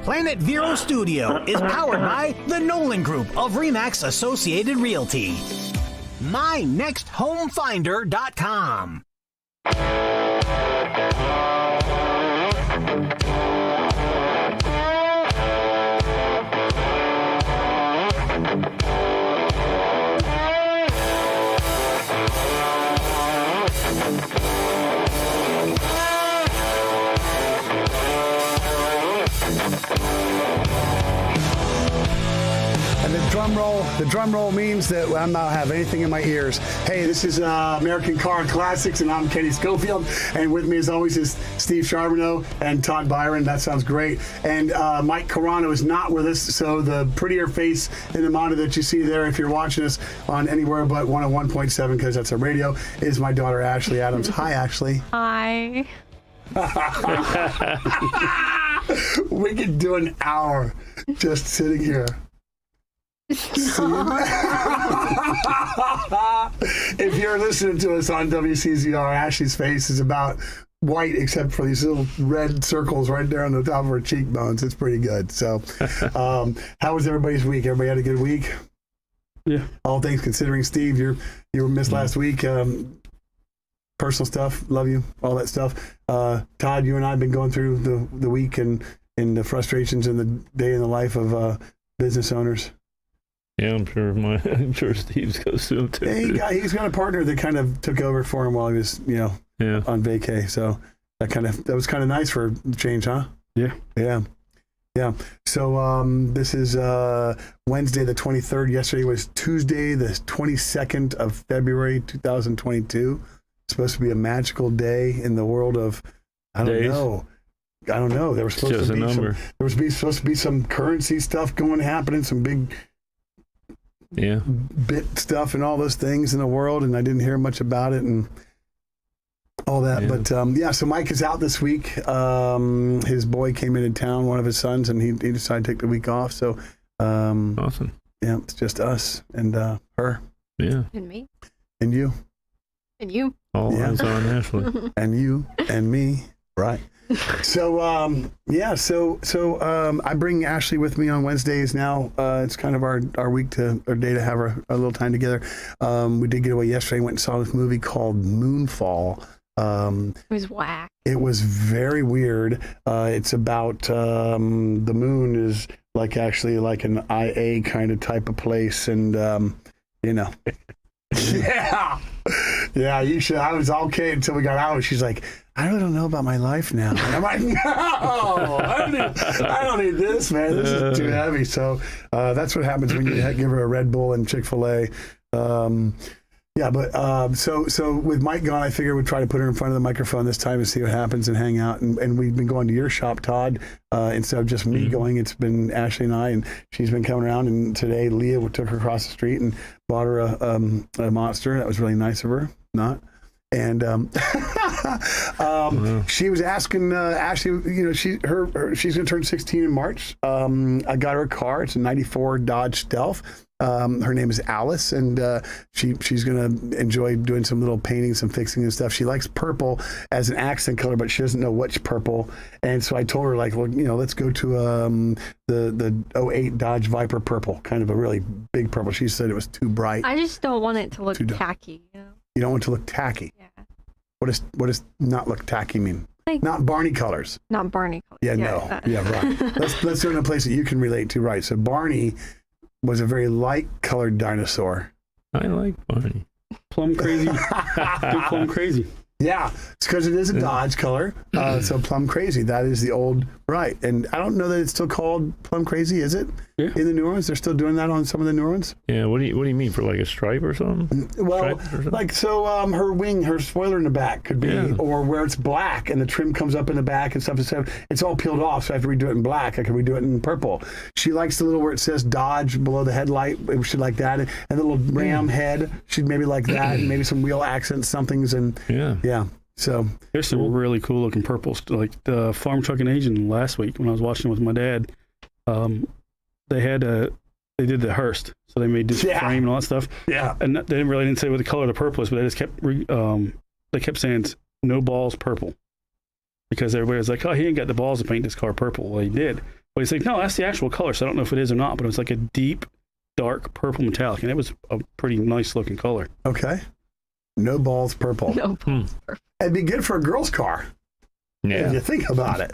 Planet Vero Studio is powered by the Nolan Group of RE/MAX Associated Realty. MyNextHomeFinder.com. And the drum roll means that I'm not have anything in my ears. Hey, this is American Car Classics, and I'm Kenny Schofield. And with me, as always, is Steve Charbonneau and Todd Byron. That sounds great. And Mike Carano is not with us, so the prettier face in the monitor that you see there, if you're watching us on anywhere but 101.7, because that's a radio, is my daughter, Ashley Adams. Hi, Ashley. Hi. We could do an hour just sitting here. If you're listening to us on WCZR, Ashley's face is about white except for these little red circles right there on the top of her cheekbones. It's pretty good. So how was everybody's week? Everybody had a good week? Yeah. All things considering. Steve, you were missed last week. Personal stuff, love you, all that stuff. Todd, you and I have been going through the week and the frustrations and the day in the life of business owners. Yeah, I'm sure Steve's goes through it too. Yeah, he's got a partner that kind of took over for him while he was, on vacay. So that was kind of nice for a change, huh? Yeah. Yeah. So this is Wednesday the 23rd. Yesterday was Tuesday the 22nd of February 2022. It's supposed to be a magical day in the world of I don't know. There was supposed supposed to be some currency stuff happening, some big bit stuff and all those things in the world, and I didn't hear much about it and all that. But so Mike is out this week. His boy came into town, one of his sons, and he decided to take the week off. So awesome. Yeah, it's just us and her. Yeah. And me. And you. And you. All eyes on Ashley. And you and me. Right. So I bring Ashley with me on Wednesdays now. It's kind of our week our day to have a little time together. We did get away yesterday. Went and saw this movie called Moonfall. It was whack. It was very weird. It's about the moon is actually like an IA kind of type of place, and Yeah, you should. I was okay until we got out. She's like, I really don't know about my life now. And I'm like, no, I don't need this, man. This is too heavy. So that's what happens when you give her a Red Bull and Chick-fil-A. So with Mike gone, I figured we'd try to put her in front of the microphone this time and see what happens and hang out. And we've been going to your shop, Todd, instead of just me going. It's been Ashley and I, and she's been coming around. And today, Leah took her across the street and bought her a Monster. That was really nice of her. Not. And she was asking Ashley, she's going to turn 16 in March. I got her a car. It's a 94 Dodge Stealth. Her name is Alice, and she's going to enjoy doing some little painting, some fixing and stuff. She likes purple as an accent color, but she doesn't know which purple. And so I told her, let's go to the 08 Dodge Viper purple, kind of a really big purple. She said it was too bright. I just don't want it to look tacky. You don't want it to look tacky? Yeah. What does not look tacky mean? Not Barney colors. Not Barney colors. Yeah, no. Yeah, right. Let's do it in a place that you can relate to, right? So Barney was a very light-colored dinosaur. I like Barney. Plum crazy. Plum crazy. Yeah, it's because it is a Dodge color. So Plum Crazy, that is the old, right. And I don't know that it's still called Plum Crazy, is it? Yeah. In the newer ones? They're still doing that on some of the newer ones? Yeah, what do you mean, for a stripe or something? Well, her wing, her spoiler in the back could be, or where it's black and the trim comes up in the back and stuff. It's all peeled off, so I have to redo it in black. I can redo it in purple. She likes the little where it says Dodge below the headlight. She'd like that. And the little ram head, she'd maybe like that. And maybe some wheel accents, somethings. And yeah. So there's some really cool looking purples, like the Farm Truck and Agent last week when I was watching with my dad. They did the Hearst, so they made this frame and all that stuff. Yeah, and they didn't say what the color of the purple is, but they just kept saying no balls purple, because everybody was like, oh, he ain't got the balls to paint this car purple. Well, he did. But he's like, no, that's the actual color. So I don't know if it is or not, but it was like a deep, dark purple metallic, and it was a pretty nice looking color. Okay. No balls purple. No balls. Perfect. It'd be good for a girl's car. Yeah. If you think about it.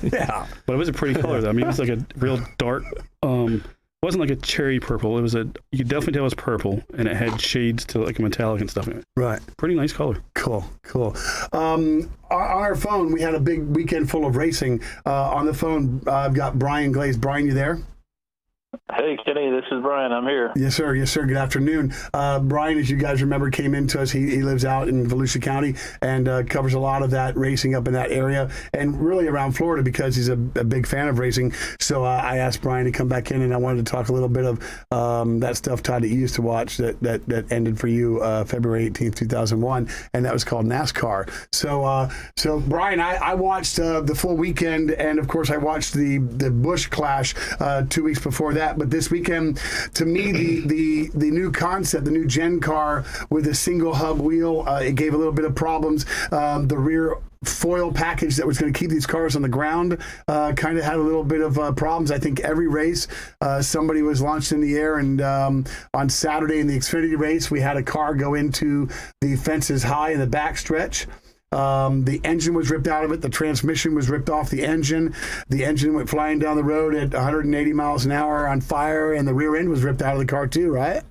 Yeah. But it was a pretty color, though. I mean, it was like a real dark, it wasn't like a cherry purple. It was you could definitely tell it was purple, and it had shades to like a metallic and stuff in it. Right. Pretty nice color. Cool. On our phone, we had a big weekend full of racing. On the phone, I've got Brian Glaze. Brian, you there? Hey, Kenny, this is Brian. I'm here. Yes, sir. Good afternoon. Brian, as you guys remember, came into us. He lives out in Volusia County and covers a lot of that racing up in that area and really around Florida because he's a big fan of racing. So I asked Brian to come back in, and I wanted to talk a little bit of that stuff, Todd, that you used to watch that ended for you February 18th, 2001, and that was called NASCAR. So Brian, I watched the full weekend, and of course I watched the Busch Clash 2 weeks before that. But this weekend, to me, the new concept, the new Gen car with a single hub wheel, it gave a little bit of problems. The rear foil package that was going to keep these cars on the ground kind of had a little bit of problems. I think every race somebody was launched in the air, and on Saturday in the Xfinity race we had a car go into the fences high in the backstretch. The engine was ripped out of it. The transmission was ripped off the engine. The engine went flying down the road at 180 miles an hour on fire, and the rear end was ripped out of the car too, right?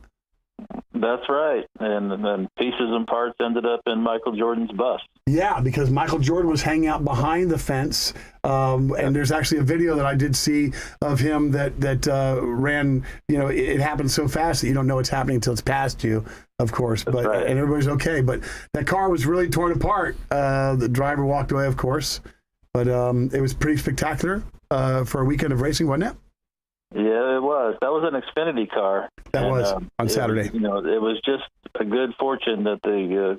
That's right. And then pieces and parts ended up in Michael Jordan's bus. Yeah, because Michael Jordan was hanging out behind the fence. And there's actually a video that I did see of him that ran, it happened so fast that you don't know what's happening until it's past you, of course. That's right. And everybody's okay. But that car was really torn apart. The driver walked away, of course. But it was pretty spectacular for a weekend of racing, wasn't it? Yeah, it was. That was an Xfinity car. That was on Saturday. It was just a good fortune that the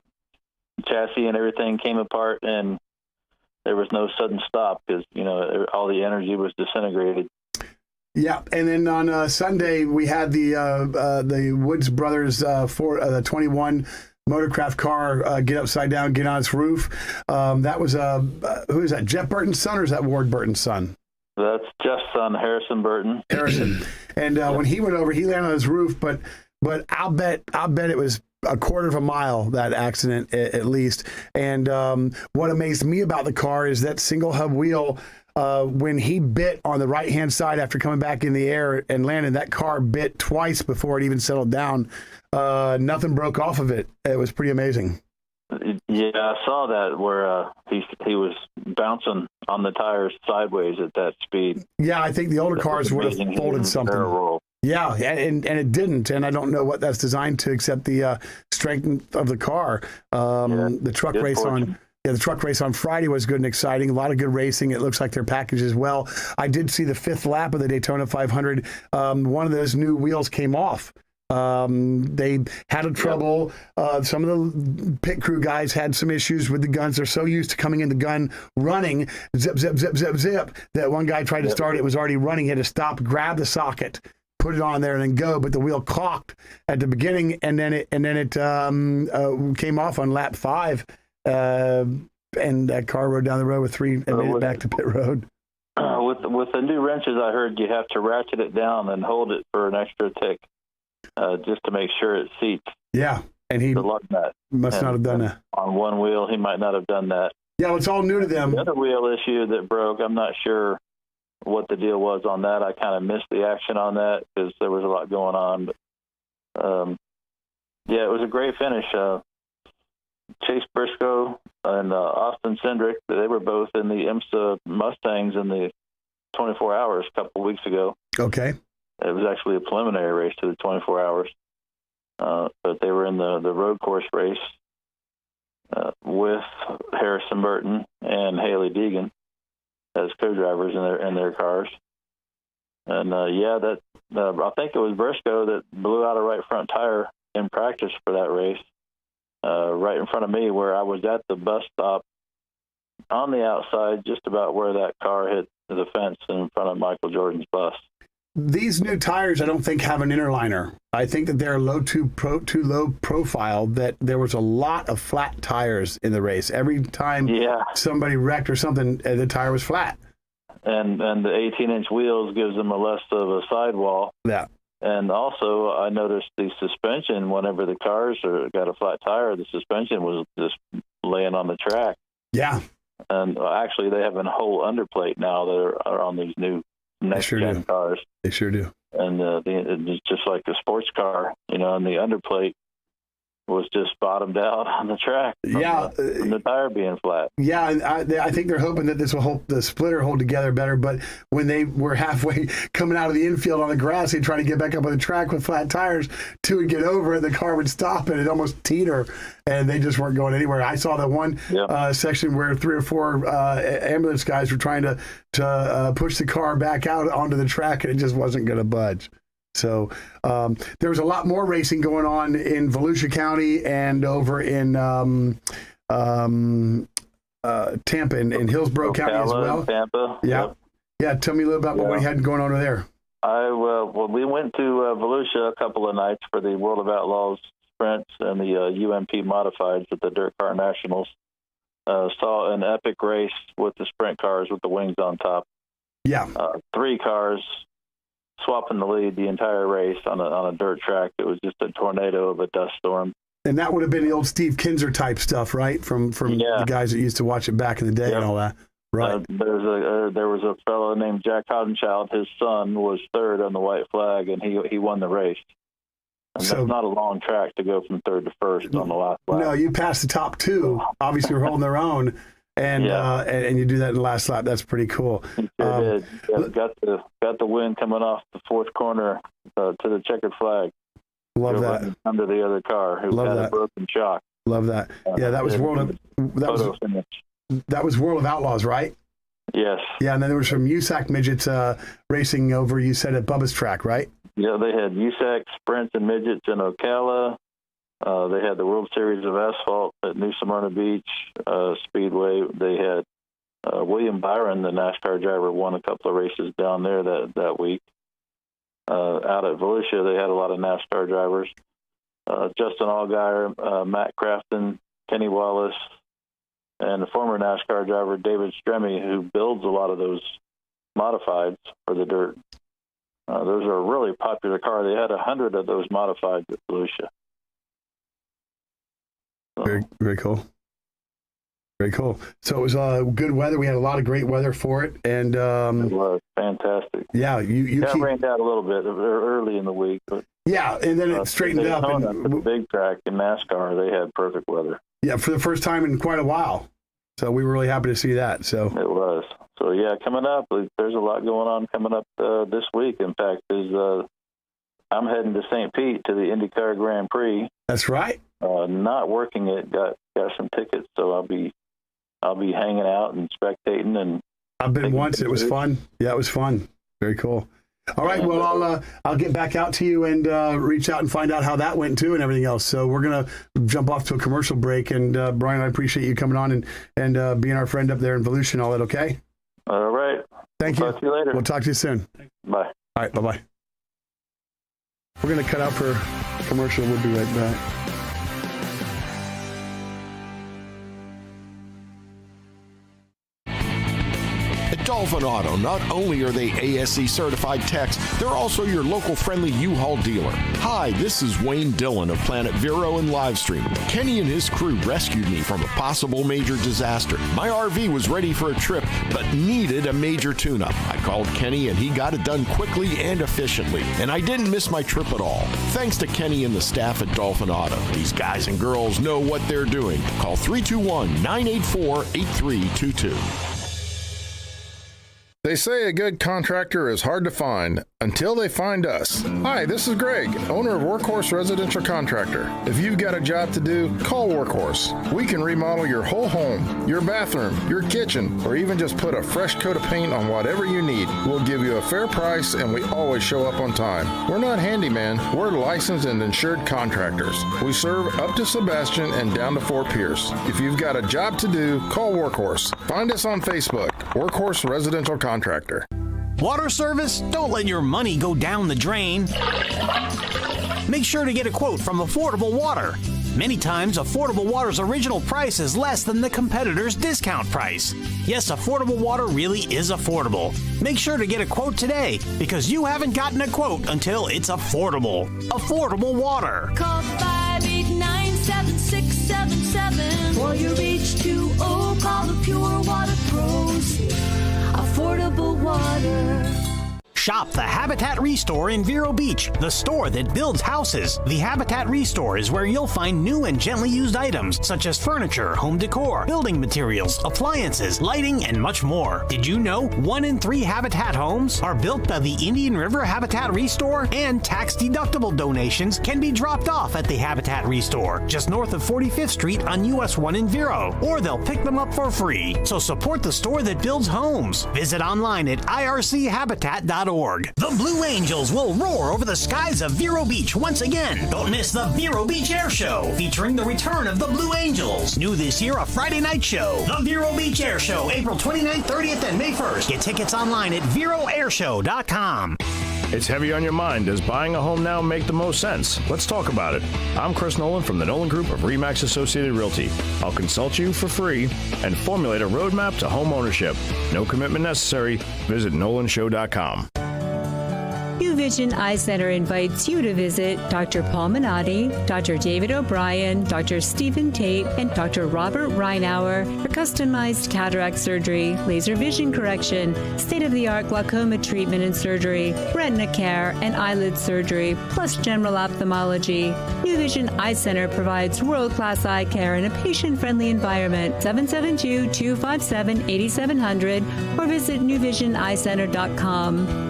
chassis and everything came apart, and there was no sudden stop because all the energy was disintegrated. Yeah, and then on Sunday we had the Woods Brothers the 21 motorcraft car get upside down, get on its roof. That was who is that? Jeff Burton's son, or is that Ward Burton's son? That's Jeff's son, Harrison Burton. And when he went over, he landed on his roof, but I'll bet it was a quarter of a mile, that accident at least. And what amazed me about the car is that single hub wheel. When he bit on the right-hand side after coming back in the air and landed, that car bit twice before it even settled down. Nothing broke off of it. It was pretty amazing. Yeah, I saw that where he was bouncing on the tires sideways at that speed. Yeah, I think the older cars would have folded something. Yeah, and it didn't, and I don't know what that's designed to, except the strength of the car. The truck race the truck race on Friday was good and exciting. A lot of good racing. It looks like they're packaged as well. I did see the fifth lap of the Daytona 500. One of those new wheels came off. They had a trouble. Some of the pit crew guys had some issues with the guns. They're so used to coming in the gun running, zip, zip, zip, zip, zip, that one guy tried to start it, was already running. He had to stop, grab the socket, put it on there, and then go. But the wheel cocked at the beginning, and then it came off on lap 5, and that car rode down the road with 3 and made it back to pit road. With the new wrenches, I heard you have to ratchet it down and hold it for an extra tick. Just to make sure it seats. Yeah, and he must not have done that. On one wheel, he might not have done that. Yeah, well, it's all new to them. The other wheel issue that broke, I'm not sure what the deal was on that. I kind of missed the action on that because there was a lot going on. But it was a great finish. Chase Briscoe and Austin Cindric, they were both in the IMSA Mustangs in the 24 hours a couple of weeks ago. Okay. It was actually a preliminary race to the 24 hours, but they were in the road course race with Harrison Burton and Haley Deegan as co-drivers in their cars. And I think it was Briscoe that blew out a right front tire in practice for that race, right in front of me, where I was at the bus stop on the outside, just about where that car hit the fence in front of Michael Jordan's bus. These new tires, I don't think, have an inner liner. I think that they're too low profile, that there was a lot of flat tires in the race. Every time somebody wrecked or something, the tire was flat. and the 18-inch wheels gives them a less of a sidewall. Yeah. And also, I noticed the suspension, whenever the cars got a flat tire, the suspension was just laying on the track. Yeah. And actually, they have a whole underplate now that are on these new next-gen cars. They sure do. And it's just like a sports car, and the underplate was just bottomed out on the track from the tire being flat. Yeah, and I think they're hoping that this will help the splitter hold together better. But when they were halfway coming out of the infield on the grass, they'd try to get back up on the track with flat tires. Two would get over it, the car would stop, and it almost teeter, and they just weren't going anywhere. I saw that one section where 3 or 4 ambulance guys were trying to push the car back out onto the track, and it just wasn't going to budge. So there was a lot more racing going on in Volusia County and over in Tampa and Hillsborough County as well. Tampa. Yeah. Yep. Yeah. Tell me a little about what we had going on over there. We went to Volusia a couple of nights for the World of Outlaws sprints and the UMP modifieds at the Dirt Car Nationals. Saw an epic race with the sprint cars with the wings on top. Yeah. 3 cars swapping the lead the entire race on a dirt track. It was just a tornado of a dust storm. And that would have been the old Steve Kinzer type stuff, right? From the guys that used to watch it back in the day and all that. Right. There was a fellow named Jack Hoddenchild. His son was 3rd on the white flag, and he won the race. And that's not a long track to go from 3rd to 1st on the last lap. No, you passed the top 2. Obviously, you're holding their own. And you do that in the last lap. That's pretty cool. Sure did. Got the win coming off the 4th corner to the checkered flag. Love that. Under the other car, who had a broken shock. Love that. That was World of Outlaws, right? Yes. Yeah, and then there was some USAC midgets racing over. You said at Bubba's track, right? Yeah, they had USAC sprints and midgets in Ocala. They had the World Series of Asphalt at New Smyrna Beach Speedway. They had William Byron, the NASCAR driver, won a couple of races down there that week. Out at Volusia, they had a lot of NASCAR drivers. Justin Allgaier, Matt Crafton, Kenny Wallace, and the former NASCAR driver David Stremme, who builds a lot of those modifieds for the dirt. Those are a really popular car. They had 100 of those modifieds at Volusia. Very, very cool. Very cool. So it was good weather. We had a lot of great weather for it, and it was fantastic. Yeah, you rained out a little bit early in the week, but and then it straightened up. And the big track in NASCAR, they had perfect weather. Yeah, for the first time in quite a while. So we were really happy to see that. So it was. So coming up, there's a lot going on coming up this week. In fact, I'm heading to St. Pete to the IndyCar Grand Prix. That's right. Not working it. Got some tickets, so I'll be hanging out and spectating. And I've been once. It was fun. Yeah, it was fun. Very cool. All right. Well, I'll get back out to you and reach out and find out how that went too and everything else. So we're gonna jump off to a commercial break. And Brian, I appreciate you coming on and being our friend up there in Volusia and all that. Okay. All right. Thank you. Talk to you later. We'll talk to you soon. Bye. All right. Bye-bye. We're going to cut out for commercial. We'll be right back. At Dolphin Auto, not only are they ASE certified techs, they're also your local friendly U-Haul dealer. Hi, this is Wayne Dillon of Planet Vero and Livestream. Kenny and his crew rescued me from a possible major disaster. My RV was ready for a trip, but needed a major tune-up. I called Kenny and he got it done quickly and efficiently, and I didn't miss my trip at all. Thanks to Kenny and the staff at Dolphin Auto. These guys and girls know what they're doing. Call 321-984-8322. They say a good contractor is hard to find until they find us. Hi, this is Greg, owner of Workhorse Residential Contractor. If you've got a job to do, call Workhorse. We can remodel your whole home, your bathroom, your kitchen, or even just put a fresh coat of paint on whatever you need. We'll give you a fair price and we always show up on time. We're not handyman, we're licensed and insured contractors. We serve up to Sebastian and down to Fort Pierce. If you've got a job to do, call Workhorse. Find us on Facebook, Workhorse Residential Contractor. Water service? Don't let your money go down the drain. Make sure to get a quote from Affordable Water. Many times, Affordable Water's original price is less than the competitor's discount price. Yes, affordable water really is affordable. Make sure to get a quote today, because you haven't gotten a quote until it's affordable. Affordable water. Call 589-7677 for your H2O. Call the Pure Water Pros. Affordable water. Shop the Habitat Restore in Vero Beach, the store that builds houses. The Habitat Restore is where you'll find new and gently used items such as furniture, home decor, building materials, appliances, lighting, and much more. Did you know 1 in 3 Habitat homes are built by the Indian River Habitat Restore? And tax-deductible donations can be dropped off at the Habitat Restore, just north of 45th Street on US 1 in Vero. Or they'll pick them up for free. So support the store that builds homes. Visit online at irchabitat.org. The Blue Angels will roar over the skies of Vero Beach once again. Don't miss the Vero Beach Air Show, featuring the return of the Blue Angels. New this year, a Friday night show. The Vero Beach Air Show, April 29th, 30th, and May 1st. Get tickets online at VeroAirShow.com. It's heavy on your mind. Does buying a home now make the most sense? Let's talk about it. I'm Chris Nolan from the Nolan Group of RE/MAX Associated Realty. I'll consult you for free and formulate a roadmap to home ownership. No commitment necessary. Visit NolanShow.com. New Vision Eye Center invites you to visit Dr. Paul Minotti, Dr. David O'Brien, Dr. Stephen Tate, and Dr. Robert Reinauer for customized cataract surgery, laser vision correction, state-of-the-art glaucoma treatment and surgery, retina care, and eyelid surgery, plus general ophthalmology. New Vision Eye Center provides world-class eye care in a patient-friendly environment. 772-257-8700 or visit newvisioneyecenter.com.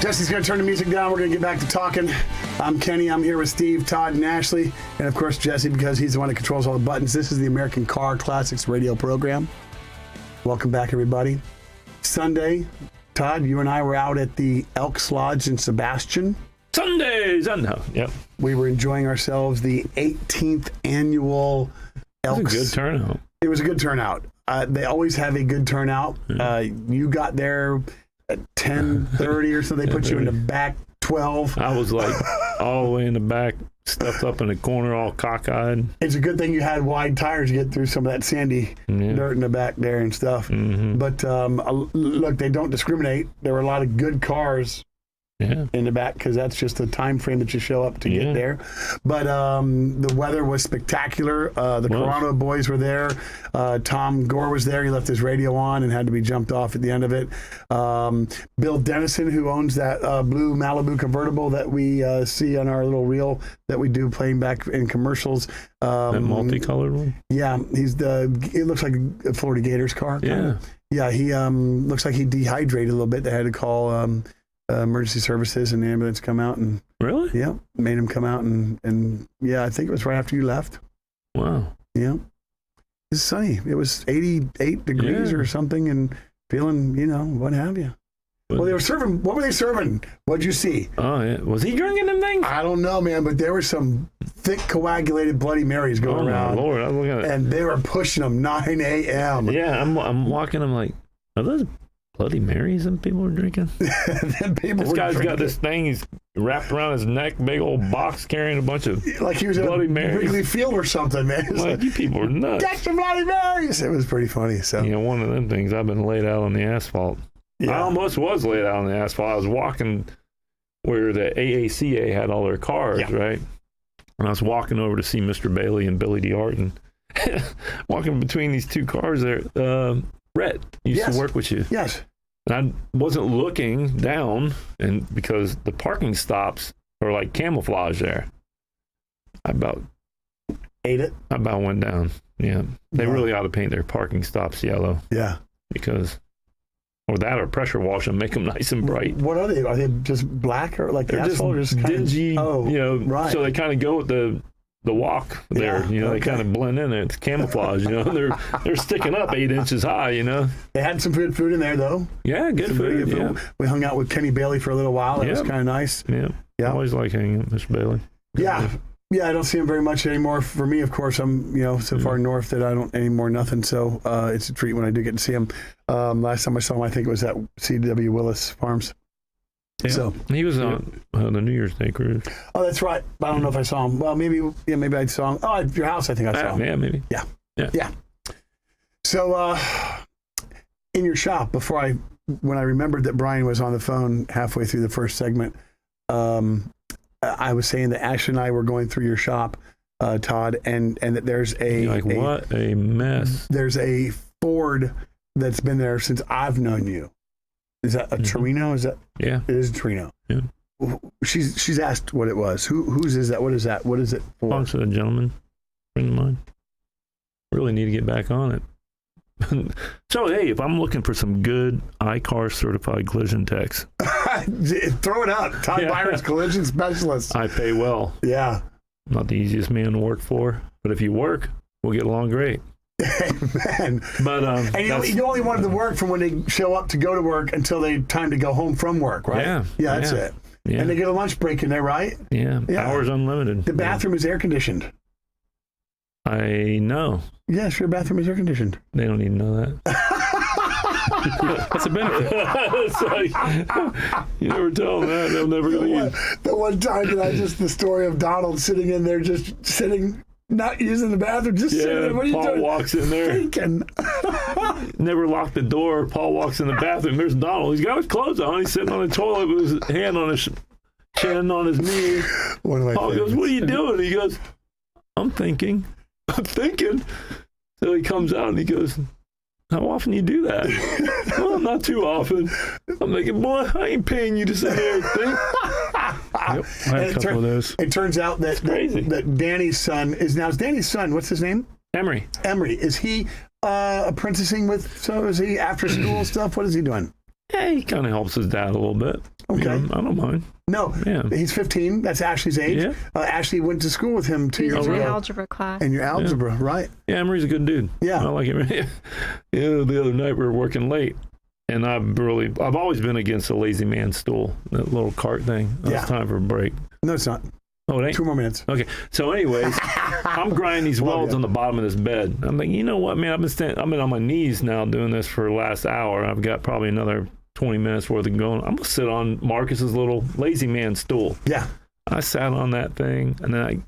Jesse's going to turn the music down. We're going to get back to talking. I'm Kenny. I'm here with Steve, Todd, and Ashley. And, of course, Jesse, because he's the one that controls all the buttons. This is the American Car Classics radio program. Welcome back, everybody. Sunday, Todd, you and I were out at the Elks Lodge in Sebastian. Sundays! Yep. We were enjoying ourselves, the 18th annual Elks. It was a good turnout. It was a good turnout. They always have a good turnout. You got there at 10:30 or so. They put you in the back 12. I was like all the way in the back, stuffed up in the corner, all cockeyed. It's a good thing you had wide tires to get through some of that sandy dirt in the back there and stuff. Mm-hmm. But look, they don't discriminate. There were a lot of good cars in the back because that's just the time frame that you show up to get there. But the weather was spectacular. The Corano boys were there. Tom Gore was there. He left his radio on and had to be jumped off at the end of it. Bill Dennison, who owns that blue Malibu convertible that we see on our little reel that we do playing back in commercials. That multicolored one? Yeah, it looks like a Florida Gators car. Yeah. Yeah, he looks like he dehydrated a little bit. They had to call emergency services and the ambulance come out and made him come out and I think it was right after you left. Wow. Yeah, it's sunny. It was 88 degrees or something and feeling what have you. Well, they were serving. What were they serving? What'd you see? Oh yeah, was he drinking them things? I don't know, man, but there were some thick coagulated Bloody Marys going around. My Lord, I was looking at it. And they were pushing them 9 a.m. Yeah, I'm walking. I'm like, are those Bloody Marys and people are drinking? This guy's got this thing he's wrapped around his neck, big old box carrying a bunch of like he was Bloody at Marys. Wrigley Field or something, man. Like, you people are nuts. Get some Bloody Marys. It was pretty funny. So one of them things. I've been laid out on the asphalt. Yeah. I almost was laid out on the asphalt. I was walking where the AACA had all their cars, right? And I was walking over to see Mr. Bailey and Billy DeArden. Walking between these two cars there. Rhett used to work with you. Yes. And I wasn't looking down, and because the parking stops are like camouflage there. I about ate it. I about went down. Yeah. They really ought to paint their parking stops yellow. Yeah. Because, or that, or pressure wash them, make them nice and bright. What are they? Are they just black or like they're the asphalt? Just dingy, right. So they kind of go with the the walk there. They kind of blend in there. It's camouflage. They're sticking up 8 inches high. They had some good food in there though. Yeah, good food. Yeah. We hung out with Kenny Bailey for a little while. That was kind of nice. Yeah. I always like hanging out with Mr. Bailey. Yeah, I don't see him very much anymore. For me, of course, I'm so far north that I don't anymore nothing. So it's a treat when I do get to see him. Last time I saw him, I think it was at C.W. Willis Farms. Yeah. So he was on the New Year's Day cruise. Oh, that's right. I don't know if I saw him. Well, maybe I saw him. Oh, at your house, I think I saw him. Yeah, maybe. Yeah. So in your shop, when I remembered that Brian was on the phone halfway through the first segment, I was saying that Ashley and I were going through your shop, Todd, and that there's what a mess. There's a Ford that's been there since I've known you. Is that a Torino? Is that? Yeah, it is a Torino. Yeah. She's asked what it was. Whose is that? What is that? What is it for? Belongs to a gentleman, friend of mine. Really need to get back on it. So hey, if I'm looking for some good iCar certified collision techs, throw it up. Todd Byron's collision specialist. I pay well. Yeah. I'm not the easiest man to work for, but if you work, we'll get along great. Man. But and you only want them to work from when they show up to go to work until they time to go home from work, right? Yeah, that's it. Yeah. And they get a lunch break in there, right? Yeah, hours unlimited. The bathroom is air conditioned. I know. Yes, your bathroom is air conditioned. They don't even know that. That's a benefit. It's like, you never tell them that, they'll never leave. The one time that the story of Donald sitting in there, just sitting, not using the bathroom, just sitting there. What are you Paul doing? Walks in there. Thinking. Never locked the door. Paul walks in the bathroom. There's Donald. He's got his clothes on. He's sitting on the toilet with his hand on his chin on his knee. Paul goes, "What are you doing?" He goes, I'm thinking. So he comes out and he goes, "How often do you do that?" "Well, not too often." I'm thinking, boy, I ain't paying you to sit there and think. Yep, I had a couple of those. It turns out that Danny's son is Danny's son. What's his name? Emery. Is he apprenticing with? So is he after school stuff? What is he doing? Yeah, he kind of helps his dad a little bit. Okay, I don't mind. No, he's 15. That's Ashley's age. Yeah. Ashley went to school with him 2 years ago. In algebra class. In your algebra, right? Yeah, Emery's a good dude. Yeah, I like him. The other night we were working late, and I've always been against the lazy man stool, that little cart thing. It's time for a break. No, it's not. Oh, it ain't? 2 more minutes. Okay. So anyways, I'm grinding these welds on the bottom of this bed. I'm like, you know what, man? I've been on my knees now doing this for the last hour. I've got probably another 20 minutes worth of going. I'm going to sit on Marcus's little lazy man stool. Yeah. I sat on that thing, and then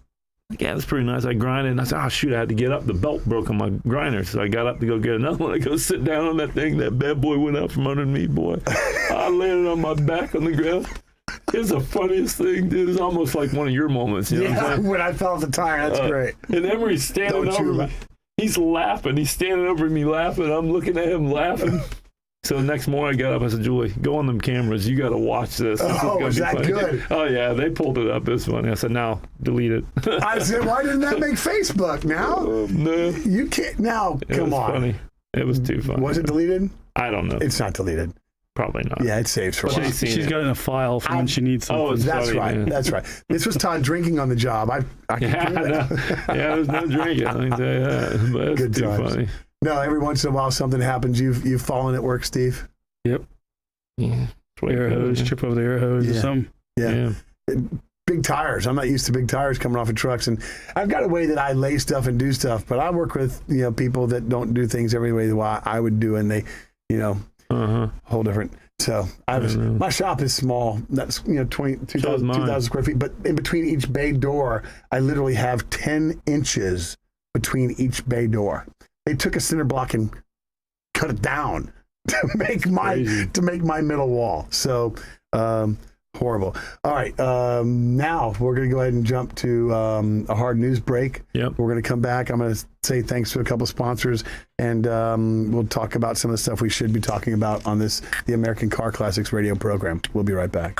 that's pretty nice. I grinded, and I said, oh, shoot, I had to get up. The belt broke on my grinder, so I got up to go get another one. I go sit down on that thing. That bad boy went out from underneath me, boy. I landed on my back on the ground. It's the funniest thing, dude. It's almost like one of your moments. You know what I'm saying? When I fell off the tire, that's great. And Emery's standing over me. He's laughing. He's standing over me laughing. I'm looking at him laughing. So the next morning I got up, I said, Julie, go on them cameras. You got to watch this. Is that funny. Good? Oh, yeah. They pulled it up. It's funny. I said, now, delete it. I said, why didn't that make Facebook now? No. You can't. Now, come on. Funny. It was too funny. Was it deleted? I don't know. It's not deleted. Probably not. Yeah, it saves for a while. She's got it in a file for when she needs something. Oh, that's funny, right. Man. That's right. This was Todd drinking on the job. I can prove that. There's no drinking. I can tell you that. But it's Good too times. funny. No, every once in a while something happens. You've fallen at work, Steve. Yep. Yeah. Air hose, trip over the air hose or something. Yeah. Big tires. I'm not used to big tires coming off of trucks, and I've got a way that I lay stuff and do stuff. But I work with people that don't do things every way that I would do, and they, whole different. So my shop is small. That's 2,000 square feet. But in between each bay door, I literally have 10 inches between each bay door. They took a cinder block and cut it down to make my middle wall. So horrible. All right, now we're going to go ahead and jump to a hard news break. Yep. We're going to come back. I'm going to say thanks to a couple of sponsors, and we'll talk about some of the stuff we should be talking about on the American Car Classics radio program. We'll be right back.